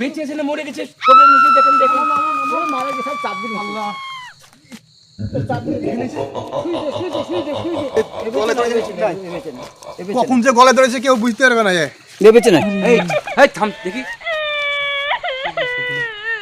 বেঁচে আছে না মরে গেছে কবরের নিচে দেখেন দেখেন মারা গেছে 4 দিন আল্লাহ কখন যে গলায় ধরেছে কেউ বুঝতে পারবে না। ভেবেছে না এই এই থাম দেখি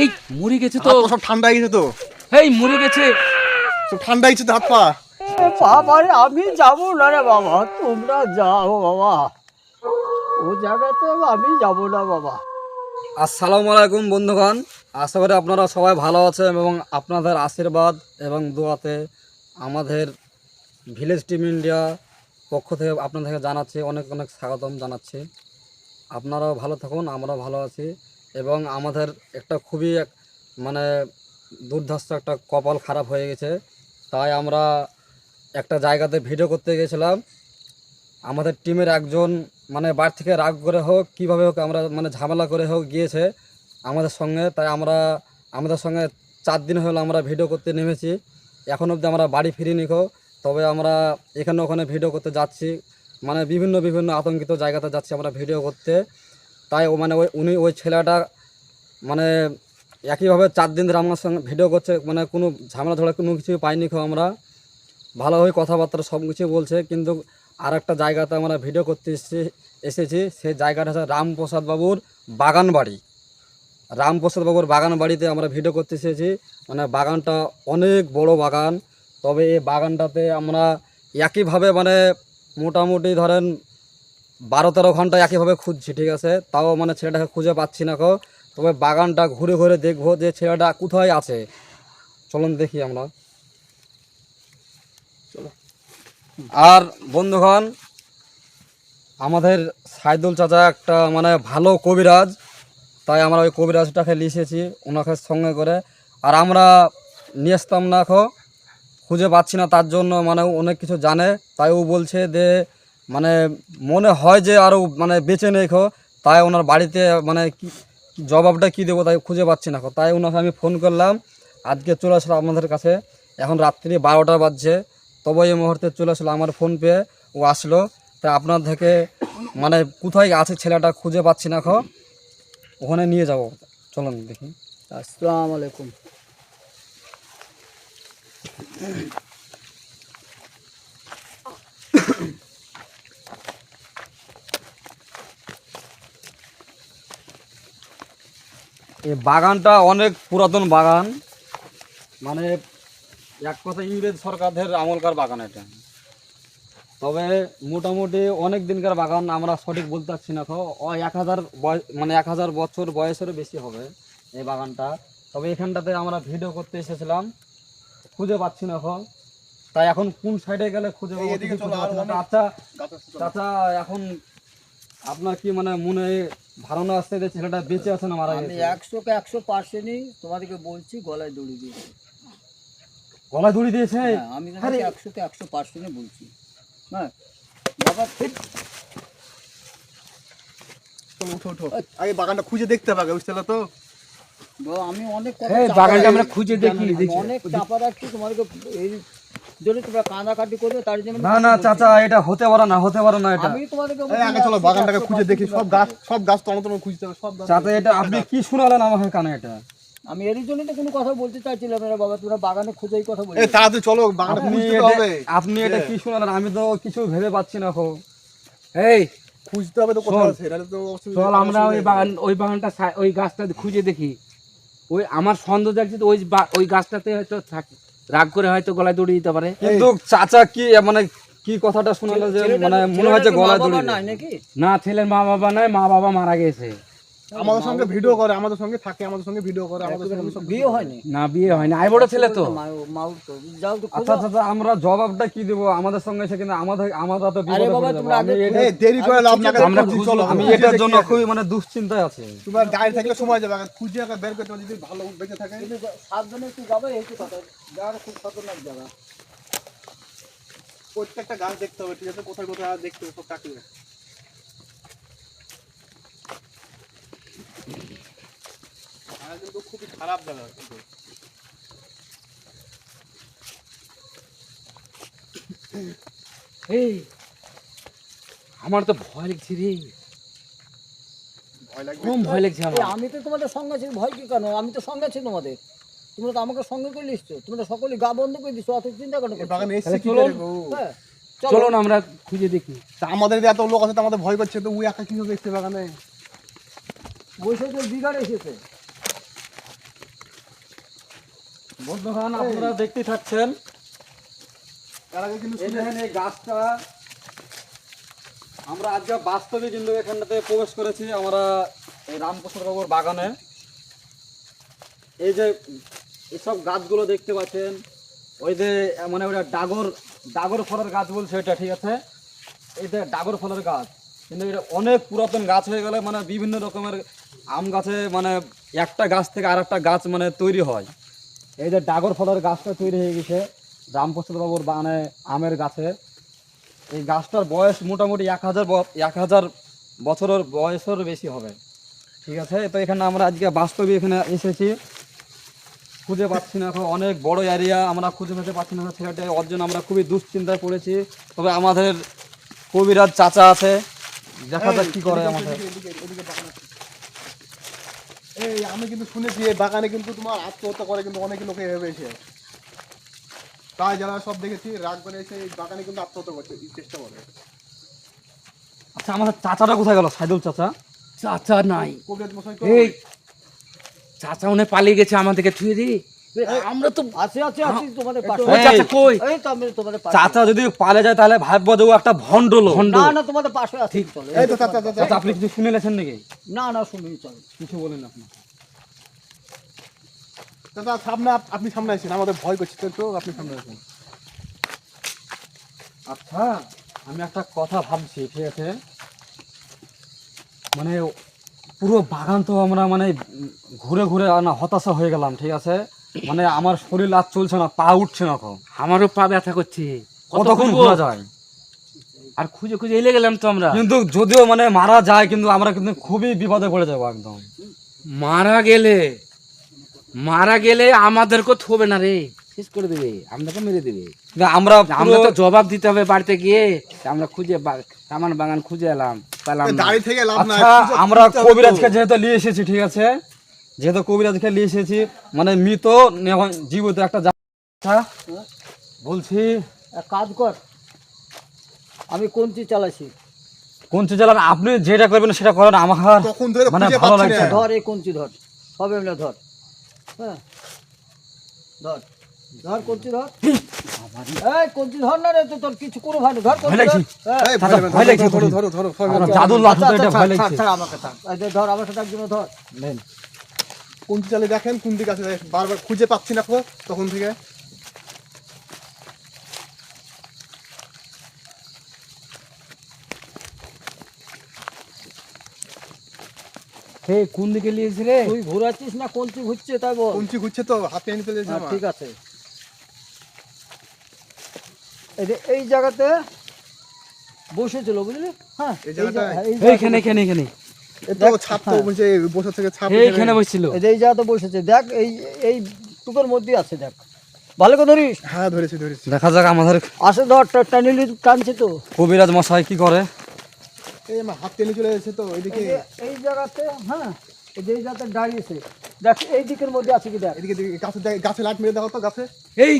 এই মরে গেছে তো সব ঠান্ডা হয়ে গেছে তো, এই মরে গেছে সব ঠান্ডা হয়েছে তো হাত পা। বাবা রে আমি যাব না রে বাবা, তোমরা যাও বাবা, ও জায়গাতে আমি যাব না বাবা। আসসালামু আলাইকুম বন্ধুগণ, আশা করি আপনারা সবাই ভালো আছেন এবং আপনাদের আশীর্বাদ এবং দোয়াতে আমাদের ভিলেজ টিম ইন্ডিয়া পক্ষ থেকে আপনাদেরকে জানাচ্ছি অনেক অনেক স্বাগতম জানাচ্ছি। আপনারাও ভালো থাকুন, আমরাও ভালো আছি। এবং আমাদের একটা খুবই মানে দুর্ধর্ষ একটা কপাল খারাপ হয়ে গেছে, তাই আমরা একটা জায়গাতে ভিডিও করতে গেছিলাম। আমাদের টিমের একজন মানে বাড়ি থেকে রাগ করে হোক কীভাবে হোক আমরা মানে ঝামেলা করে হোক গিয়েছে আমাদের সঙ্গে, তাই আমরা আমাদের সঙ্গে 4 দিন হলো আমরা ভিডিও করতে নেমেছি। এখন অবধি আমরা বাড়ি ফিরিনি খো, তবে আমরা এখানে ওখানে ভিডিও করতে যাচ্ছি, মানে বিভিন্ন বিভিন্ন আতঙ্কিত জায়গাতে যাচ্ছি আমরা ভিডিও করতে। তাই মানে ওই ছেলেটা মানে একইভাবে 4 দিন ধরে আমার সঙ্গে ভিডিও করছে, মানে কোনো ঝামেলা ঝড়া কোনো কিছুই পাইনি খো। আমরা ভালোভাবে কথাবার্তা সব কিছুই বলছে, কিন্তু আর একটা জায়গাতে আমরা ভিডিও করতে এসেছি। সেই জায়গাটা হচ্ছে রামপ্রসাদ বাবুর বাগান বাড়ি। রামপ্রসাদ বাবুর বাগান বাড়িতে আমরা ভিডিও করতে এসেছি। মানে বাগানটা অনেক বড় বাগান, তবে এই বাগানটাতে আমরা একইভাবে মানে মোটামুটি ধরেন 12-13 ঘন্টা একইভাবে খুঁজছি, ঠিক আছে, তাও মানে ছেলেটাকে খুঁজে পাচ্ছি না কো। তবে বাগানটা ঘুরে ঘুরে দেখবো যে ছেলেটা কোথায় আছে। চলুন দেখি আমরা। আর বন্ধুগণ, আমাদের সাইদুল চাচা একটা মানে ভালো কবিরাজ, তাই আমরা ওই কবিরাজটাকে লিখেছি ওনাকে সঙ্গে করে। আর আমরা নিয়ে আসতাম না খো, খুঁজে পাচ্ছি না, তার জন্য মানে অনেক কিছু জানে, তাই ও বলছে যে মানে মনে হয় যে আরও মানে বেঁচে নেই খো। তাই ওনার বাড়িতে মানে কি জবাবটা কী দেবো তাই খুঁজে পাচ্ছি না খো। তাই ওনাকে আমি ফোন করলাম, আজকে চলে আসলো আপনাদের কাছে। এখন রাত্রি 12টা বাজছে, তবে এই মুহূর্তে চলে আসলো আমার ফোন পেয়ে ও আসলো। তাই আপনার থেকে মানে কোথায় আছে ছেলেটা খুঁজে পাচ্ছি না খো, ওখানে নিয়ে যাব। চলুন দেখি। আসসালামু আলাইকুম। এই বাগানটা অনেক পুরাতন বাগান, মানে এক কথা ইংরেজ সরকারদের আমলকার বাগান এটা। তবে মোটামুটি অনেক দিনকার বাগান, আমরা সঠিক বলতে পারছি না তো। 1000 মানে 1000 বছর বয়সেরও বেশি হবে এই বাগানটা। তবে এখানটাতে আমরা ভিডিও করতে এসেছিলাম, খুঁজে পাচ্ছি না এখন। তাই এখন কোন সাইডে গেলে খুঁজে পাবো কিছু খুঁজে পাচ্ছি না। আচ্ছা চাচা, এখন আপনার কি মানে মনে ধারণা আসছে যে ছেলেটা বেঁচে আছে না মারা আমি গেছে? 100 কে 100%ই তোমাদেরকে বলছি, গলায় দড়ি দিয়েছি। গলায় দড়ি দিয়েছে? হ্যাঁ, আমি তোমাকে 100 কে 100%ই বলছি। হ্যাঁ বাবা, উঠো উঠো, আগে বাগানটা খুঁজে দেখতে হবে, বুঝতে পারলে তো। বাবা, আমি অনেক কথা এই চাপা বাগানটা রাখি, আমরা খুঁজে দেখি আমি দেখি অনেক চাপা রাখছি তোমাদেরকে, এই যদি তোমরা কাঁদাকাটি করবে তার জন্য না না চাচা, এটা হতে পারে না, হতে পারে না এটা। আমি তোমাদেরকে এই আগে চলো বাগানটাকে খুঁজে দেখি, সব গাছ তন্ন খুঁজতে হবে, সব গাছ। চাচা এটা আপনি কি শোনালেন আমাকে কানে? এটা আমি এর জন্যই তো কোনো কথা বলতে চাইছিলাম না বাবা, তোমরা বাগানে খুঁজেই কথা বলছো। এই তাড়াতাড়ি চলো, বাগানটা আপনি খুঁজতে তো হবে। আপনি এটা কি শোনালেন? আমি তো কিছু ভেবে পাচ্ছি না খো। এই খুঁজতে হবে তো কোথায় আছে, নাহলে তো অসুবিধা। চল আমরা ওই বাগানটা ওই গাছটা খুঁজে দেখি। ওই আমার সন্দেহ দেখছি তো ওই গাছটাতে হয়তো রাগ করে হয়তো গলায় দড়ি দিতে পারে। কিন্তু চাচা কি মানে কি কথাটা শোনালো যে মানে মনে হয় যে গলায় দড়ি নাই নাকি? না, ছেলের মা বাবা নাই, মা বাবা মারা গেছে। আমাদের সঙ্গে ভিডিও করে, আমাদের সঙ্গে থাকে, আমাদের সঙ্গে ভিডিও করে, আমাদের সঙ্গে সব বিয়ে হয়নি? না, বিয়ে হয়নি, আই বড় ছেলে তো। মাও তো যাও তো আচ্ছা খোঁজো। চাচা, আমরা জবাবটা কি দেবো? আমাদের সঙ্গে এসে কিন্তু আমরা তো আরে বিপদে বাবা, পড়ে যাবো। তোমরা আগে এই দেরি করে লাভ না, আমরা খুঁজে চলো। আমি এটার জন্য খুবই মানে দুশ্চিন্তায় আছি। তোমার গাড়ি থাকলে সময় যাবে, আগে খুঁজে আগে বের করতে হবে, যদি ভালো বেঁচে থাকে। কিন্তু সাবধানে একটু যাবে, এই কথা জায়গাটা খুব খতরনাক জায়গা। প্রত্যেকটা গাছ দেখতে হবে, ঠিক আছে, কোথায় কোথায় দেখতে হবে, সব কাটবে। আর কিন্তু খুবই খারাপ জায়গা কিন্তু। এই আমার তো ভয় লাগছে রে। কম ভয় লাগছে এই আমার। আমি তো তোমাদের সঙ্গে আছি, ভয় কি কেন? আমি তো সঙ্গে আছি তোমাদের। তোমরা তো আমাকে সঙ্গে করে নিচ্ছো, তোমরা সকলে গা বন্ধ করে দিচ্ছ, অত চিন্তা কেন এই করছো? বাগানে এসছে তাহলে কি চলুন। করে গো? হ্যাঁ, চলো না আমরা খুঁজে দেখি। তা আমাদের যে এত লোক আছে, তো আমাদের ভয় করছে, তো ওই একা কিভাবে এসছে বাগানে? বসে তো বিগাড় এসেছে। বন্ধুগণ আপনারা দেখতেই থাকছেন, তার আগে কিন্তু এই দেখেন এই গাছটা আমরা আজকে বাস্তবে কিন্তু এখানটাতে প্রবেশ করেছি আমরা এই রামপ্রসাদ বাবুর বাগানে। এই যে এইসব গাছগুলো দেখতে পাচ্ছেন, ওই যে মানে ওটা ডাগর ফলের গাছ বলছে এটা, ঠিক আছে? এই যে ডাগর ফলের গাছ, কিন্তু এটা অনেক পুরাতন গাছ হয়ে গেলে মানে বিভিন্ন রকমের আম গাছে মানে একটা গাছ থেকে আর একটা গাছ মানে তৈরি হয়। এই যে ডাগর ফলের গাছটা তৈরি হয়ে গেছে রামপ্রসাদ বাবুর মানে আমের গাছে। এই গাছটার বয়স মোটামুটি 1000 বছরের বয়সের বেশি হবে, ঠিক আছে? তো এখানে আমরা আজকে বাস্তবে এখানে এসেছি, খুঁজে পাচ্ছি না, এখন অনেক বড় এরিয়া, আমরা খুঁজে পেতে পাচ্ছি না ছেলেটা, ওর জন্য আমরা খুবই দুশ্চিন্তায় পড়েছি। তবে আমাদের কবিরাজ চাচা আছে, দেখা যাক কি করে আমাদের। এই আমি কিন্তু শুনেছি এই বাগানে কিন্তু তোমার আত্মহত্যা করে কিন্তু অনেক লোকে এভাবে এসে, তাই যারা সব দেখেছি রাগ করে এসে এই বাগানে কিন্তু আত্মহত্যা করতে চেষ্টা করে। আচ্ছা আমাদের চাচাটা কোথায় গেল, সাইদুল চাচা? চাচা নাই। কবিরাজ মশাই তো এই চাচা উনি পালিয়ে গেছে আমাদেরকে ছুঁয়ে দি। আমরা তো আছি আছি আছি তোমাদের পাশে। ওই চাচা কই? এই তো আমি তোমাদের পাশে। চাচা যদি পালে যায় তাহলে ভাববো যে ও একটা ভণ্ড লোক। না না তোমাদের পাশে আছি, চলো। এই তো চাচা চাচা চাচা আপনি কিছু শুনে লেছেন নাকি? না না শুনি, চলো। কিছু বলেন আপনি। চাচা সামনে আপনি সামনে আসেন, আমাদের ভয় করছে তো, আপনি সামনে আসেন। আচ্ছা আমি একটা কথা ভাবছি, ঠিক আছে? মানে পুরো বাগান তো আমরা মানে ঘুরে ঘুরে না হতাশা হয়ে গেলাম, ঠিক আছে? মানে আমার শরীর আর চলছে না, পা উঠছে না এখন। আমারও পা ব্যথা করছে। কতক্ষণ খুঁজবো? ঘোরা যায়? আর খুঁজে খুঁজে এলে গেলাম তো আমরা। কিন্তু যদিও মানে মারা যায়, কিন্তু আমরা কিন্তু খুবই বিপদে পড়ে যাবো একদম। মারা গেলে আমাদেরকে থবে না রে, শেষ করে দেবে, আমাদেরকে মেরে দেবে। কিন্তু আমরা আমরা তো পুরো- জবাব দিতে হবে বাড়িতে গিয়ে। আমরা খুঁজে আমার বাগান খুঁজে এলাম, পেলাম না। দাঁড়িয়ে থেকে লাভ নাই। আচ্ছা আমরা কবিরাজকে যেহেতু নিয়ে এসেছি, ঠিক আছে? যেহেতু কবিরাজকে নিয়ে এসেছি, মানে মৃত এখন জীবিত একটা আচ্ছা, বলছি এক কাজ কর, আমি কোনটি চালাচ্ছি, কোন জেলার আপনি যেটা করবেন সেটা করেন, আমার তখন ধরে মানে খুঁজে ভালো পাচ্ছি লাগছে না। না। ধর এই কোনটি ধর, সবে মিলে ধর। হ্যাঁ ধর ধর কোনটি ধর। এই কোনটি ধর না রে, তো তোর কিছু করো ভাই, ধর কোনটি ভয় লাগছে। ধর। হ্যাঁ, এই চাচা, ভয় ভয় লাগছে, ধরো ধরো ধরো সবাই মিলে। জাদুর লাঠি তো আচ্ছা, এটা আচ্ছা, ভয় ছাড়, লাগছে। ছাড়, আমাকে থাক। এই যে ধর, আমার সাথে একজন ধর। নেন। কোন চালে দেখেন কোন দিকে আছে, বারবার খুঁজে পাচ্ছি না তো তখন থেকে। হে কোন দিকে নিয়েছি রে? তুই ঘোরাচ্ছিস না কোনটি ঘুরছে তাই বল। কোনচি ঘুরছে তো, হাতে এনে ফেলেছে হ্যাঁ, আমার। ঠিক আছে। এই যে এই জায়গাতে বসেছিল, বুঝলি? হ্যাঁ এই জায়গাটায়? এইখানে এখানে এখানে এই তো ছাপ তো বলছে বসে থেকে ছাপ এইখানে বসছিল। এই যে এই জায়গাতে বসেছে, দেখ এই এই টুকের মধ্যে আছে, দেখ ভালো করে ধরিস। হ্যাঁ ধরেছি ধরেছি। দেখা যাক আমাদের আসে ধর, টানিলি টানছে তো। কবিরাজ মশাই কি করে। এই আমার হাত টেনে চলে এসেছে তো এইদিকে। এই যে এই জায়গাতে, হ্যাঁ এই যে এই জায়গাতে দাঁড়িয়েছে, দেখ এই দিকের মধ্যে আছে কি, দেখ। এদিকে দিকে গাছে গাছে লাইট মেরে দেখো তো গাছে। এই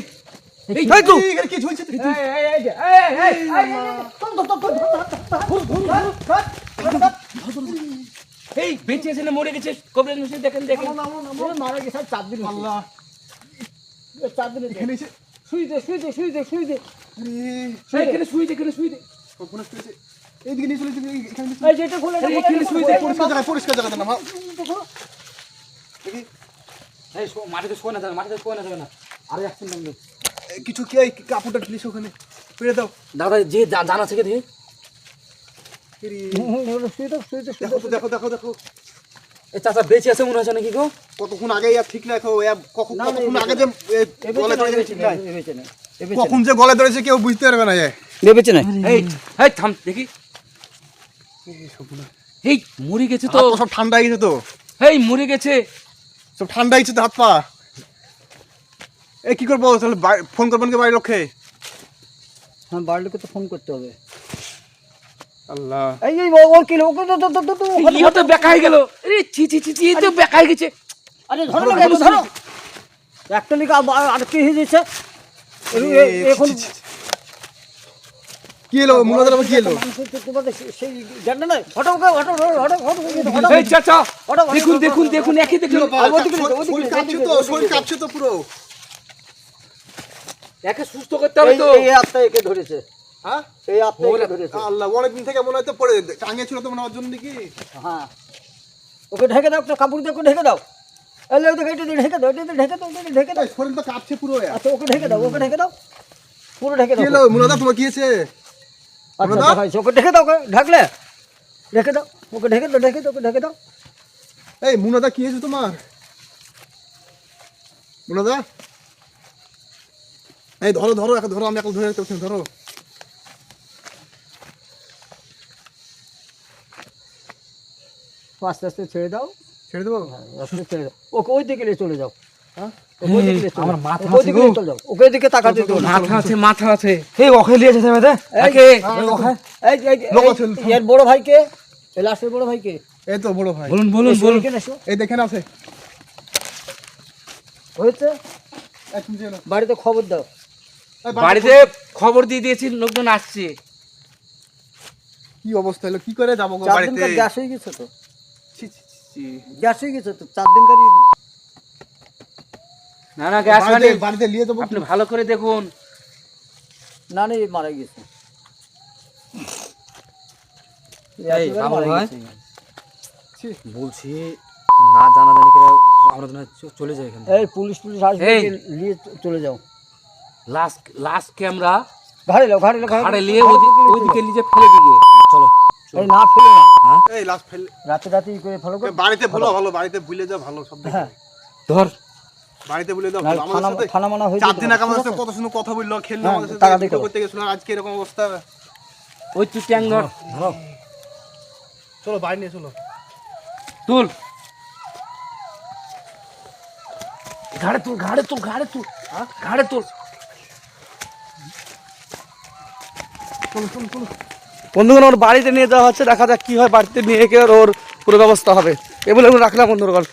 এই তো এখানে কি ঝুলছে? এই, এই, এই যে, এই, এই, এই, এই, ধর, ধর, ধর, ধর, ধর, ধর, ধর, ধর। এই বেঁচে আছে না মরে গেছে? কবিরাজ মশাই দেখেন দেখেন। এ মারা গেছে আর 4 দিন হয়েছে। আল্লাহ 4 দিন এখানে এসে শুই দে, শুই দে, শুই দে, শুই দে। আরে এখানে শুই দে, এখানে শুই দে। কখন আসছে? এইদিকে নিয়ে চলে এসেছে, এখানে নিয়ে চলে এই যে এটা খুলে, এটা খুলে, এখানে এটা শুই খুলে, দে, পরিষ্কার জায়গাটা না মা। দেখি এই মাটিতে শোয় না যাবে, মাটিতে শোয় না যাবে না। আরে অ্যাকশন লাগবে। কিছু কি এই কাপড়টা ঢিলিস ওখানে পেরে দাও। দাদা যে জানা থেকে দেখি। এরে, শুই দে, শুই দে, শুই দেখো দে। তো দেখো দেখো দেখো এই চাচা বেঁচে আছে মনে হচ্ছে নাকি গো? কতক্ষণ আগে আর ঠিক রাখো কখন না, না, কতক্ষণ এই আগে যে এ গলে বেঁচে ধরেছে নেই, ঠিক এ নাই। বেঁচে নেই, এ বেঁচে কখন যে গলে ধরেছে কেউ বুঝতে পারবে না। নেই, বেঁচে নেই। এই এই থাম দেখি। এই মরে গেছে তো। হাত পা সব ঠান্ডা হয়ে গেছে তো, এই মরে গেছে। সব ঠান্ডা হয়ে গেছে তো হাত পা। এই কি করবো তাহলে? ফোন করবেন কি বাড়ির লোককে? হ্যাঁ বাড়ির লোকে তো ফোন করতে হবে। আল্লাহ এই এই ওর কি ওকে তো ইও তো বেকাই গেল। আরে ছি ছি ছি ছি, এ তো বেকাই গেছে। আরে ধরো না ধরো একটা লিখা আর কি হয়ে যাচ্ছে এখন কি এলো মুনাদার আবার কি এলো? সেই জানা না হটো হটো এই চাচা দেখুন দেখুন দেখুন একই দেখুন। শরীর কাঁপছে তো, শরীর কাঁপছে তো পুরো। একে সুস্থ করতে হবে তো। এই আত্মা একে ধরেছে, হ্যাঁ এই আত্মা একে ধরেছে। আল্লাহ, অনেকদিন থেকে মনে হয় তো পড়ে টাঙিয়ে ছিল তো মনে হয় ওর জন্য নাকি। হ্যাঁ ওকে ঢেকে দাও, একটা কাপড় দিয়ে ওকে ঢেকে দাও। এলে ওকে এটা দিয়ে ঢেকে দাও, এটা দিয়ে ঢেকে দাও, এটা দিয়ে ঢেকে দাও। এই শরীর তো কাঁপছে পুরো। আচ্ছা ওকে ঢেকে দাও, ওকে ঢেকে দাও, পুরো ঢেকে কি দাও। এলো মুনাদা, তোমার কি হয়েছে? আচ্ছা দেখাইছো, ওকে ঢেকে দাও, ওকে ঢাকলে ঢেকে দাও, ওকে ঢেকে দাও, ঢেকে দাও, ওকে ঢেকে দাও। এই মুনাদা কি হয়েছে তোমার? মুনাদা এই ধরো ধরো, এখন ধরো, আমি এখন ধরে রাখতে পারছি না, ধরো। আস্তে আস্তে ছেড়ে দাও, ছেড়ে দেবো? আস্তে ছেড়ে দাও। ওকে ওই দিকে নিয়ে চলে যাও। হ্যাঁ ওকে ওই দিকে নিয়ে চলে আমার যাও। মাথা ওকে ওই দিকে নিয়ে চলে যাও, ওকে ওই দিকে তাকাতে দিও না। মাথা আছে মাথা আছে। এই ওকে লিয়েছে সেবেতে একে এই লোক আছে। এর বড় ভাইকে, এই লাস্টের বড় ভাইকে এই তো বড় ভাই, বলুন বলুন বলুন। এখানে এসো। এই দেখেন আছে। হয়েছে, এই তুমি চেনো? বাড়িতে খবর দাও। এই বাড়িতে খবর দিয়ে দিয়েছি, লোকজন আসছে। কি অবস্থা হলো, কি করে যাবো গো 4 বাড়িতে? দিনকার গ্যাস হয়ে গেছে তো, ছি, ছি, ছি। গ্যাস হয়ে গেছে তো 4 দিনকারই। না না গ্যাস মানে বাড়িতে নিয়ে যাবো। আপনি ভালো করে দেখুন। না না এই মারা গেছে। এই একেবারে বাবু মারা ভাই গেছে। বলছি না জানাজানি করে আমরা চলে যাই এখানে। এই পুলিশ আসবে, এই। নিয়ে চলে যাও। লাস্ট লাস্ট ক্যামেরা ঘাড়ে লাও, ঘাড়ে লাও, ঘাড়ে নিয়ে ওইদিকে নিজে ফেলে দিকে। চলো এই না ফেলে না, এই লাস্ট ফেল। রাতে রাতে ই করে ফলো করো। বাড়িতে ভুলো ভালো, বাড়িতে ভুলে যাও ভালো সব দেখে। হ্যাঁ ধর বাড়িতে ভুলে যাও না, ভালো। আমাদের সাথে থানা মানা হয়ে 4 যেতে দিন পারে, আগে আমাদের ঠিক সাথে আছে? কত সুন্দর কথা বললো, খেললো হ্যাঁ, আমাদের সাথে, টাকা দিয়ে ভিডিও দাও। করতে গেছিল, আর আজকে এরকম অবস্থা। ওই তুই ট্যাং ধর ধরো চলো বাইরে নিয়ে চলো। তুল ঘাড়ে তুল ঘাড়ে তুল ঘাড়ে তুল ঘাড়ে তুল। বন্ধুগণ ওর বাড়িতে নিয়ে যাওয়া হচ্ছে, দেখা যাক কি হয়, বাড়িতে নিয়ে গিয়ে ওর পুরো ব্যবস্থা হবে। এ বলে রাখলাম বন্ধুগণ।